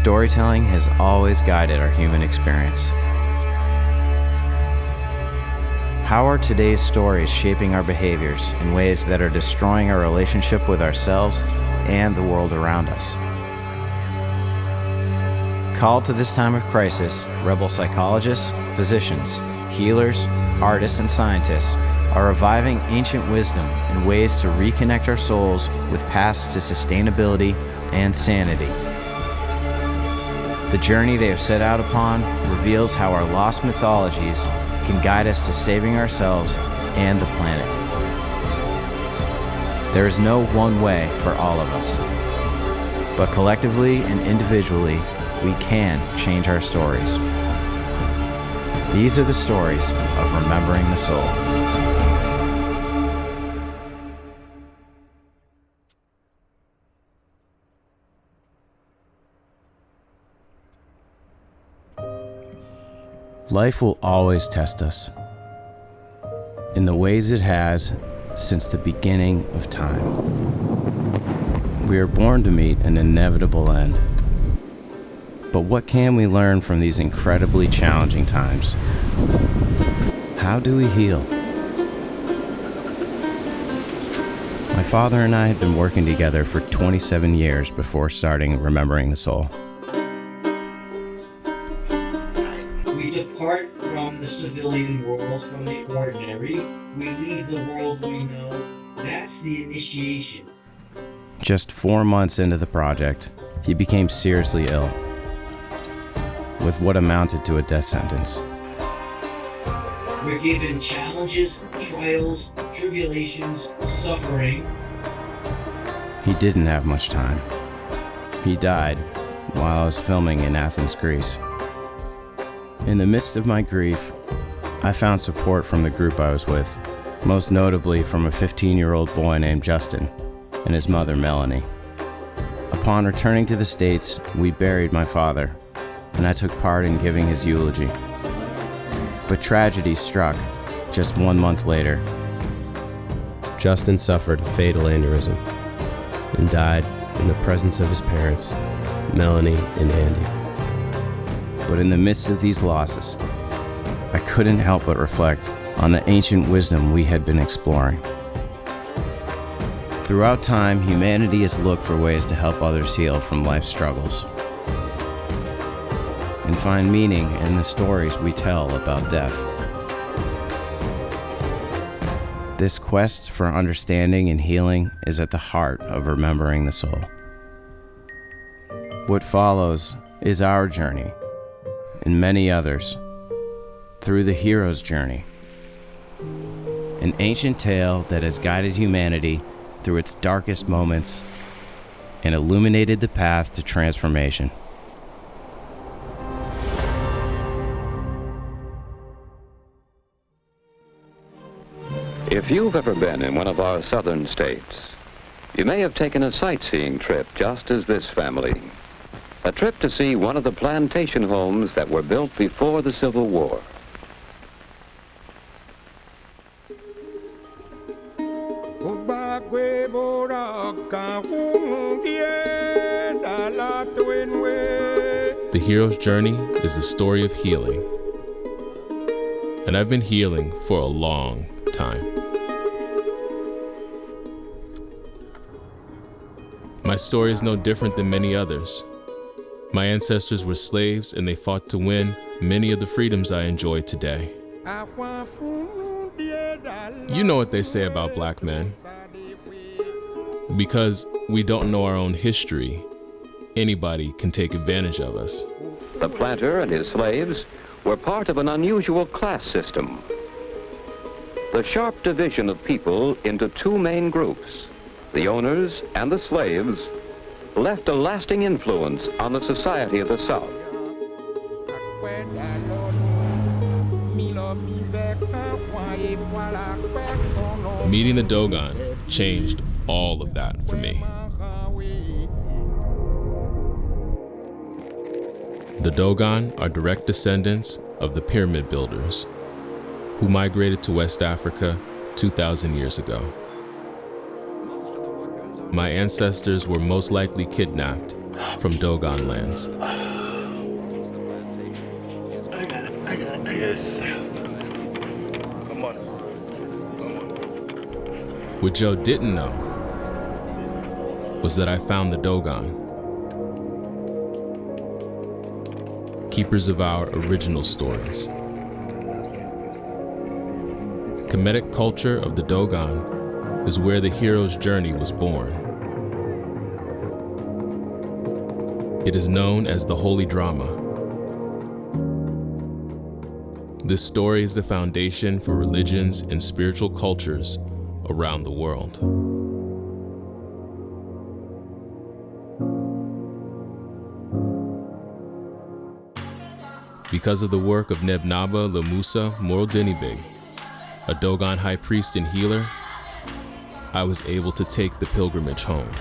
Storytelling has always guided our human experience. How are today's stories shaping our behaviors in ways that are destroying our relationship with ourselves and the world around us? Called to this time of crisis, rebel psychologists, physicians, healers, artists, and scientists are reviving ancient wisdom in ways to reconnect our souls with paths to sustainability and sanity. The journey they have set out upon reveals how our lost mythologies can guide us to saving ourselves and the planet. There is no one way for all of us, but collectively and individually, we can change our stories. These are the stories of remembering the soul. Life will always test us in the ways it has since the beginning of time. We are born to meet an inevitable end. But what can we learn from these incredibly challenging times? How do we heal? My father and I had been working together for 27 years before starting Remembering the Soul. We depart from the civilian world, from the ordinary. We leave the world we know. That's the initiation. Just 4 months into the project, he became seriously ill, with what amounted to a death sentence. We're given challenges, trials, tribulations, suffering. He didn't have much time. He died while I was filming in Athens, Greece. In the midst of my grief, I found support from the group I was with, most notably from a 15-year-old boy named Justin and his mother, Melanie. Upon returning to the States, we buried my father, and I took part in giving his eulogy. But tragedy struck just 1 month later. Justin suffered a fatal aneurysm and died in the presence of his parents, Melanie and Andy. But in the midst of these losses, I couldn't help but reflect on the ancient wisdom we had been exploring. Throughout time, humanity has looked for ways to help others heal from life's struggles and find meaning in the stories we tell about death. This quest for understanding and healing is at the heart of Remembering the Soul. What follows is our journey, and many others, through the hero's journey, an ancient tale that has guided humanity through its darkest moments and illuminated the path to transformation. If you've ever been in one of our southern states, you may have taken a sightseeing trip just as this family. A trip to see one of the plantation homes that were built before the Civil War. The hero's journey is the story of healing. And I've been healing for a long time. My story is no different than many others. My ancestors were slaves and they fought to win many of the freedoms I enjoy today. You know what they say about black men. Because we don't know our own history, anybody can take advantage of us. The planter and his slaves were part of an unusual class system. The sharp division of people into two main groups, the owners and the slaves, left a lasting influence on the society of the South. Meeting the Dogon changed all of that for me. The Dogon are direct descendants of the pyramid builders who migrated to West Africa 2,000 years ago. my ancestors were most likely kidnapped from Dogon lands. I got it. Yes. Come on. What Joe didn't know was that I found the Dogon, keepers of our original stories. Kemetic culture of the Dogon is where the hero's journey was born. It is known as the Holy Drama. This story is the foundation for religions and spiritual cultures around the world. Because of the work of Nebnaba Lemusa Morodinibig, a Dogon high priest and healer, I was able to take the pilgrimage home.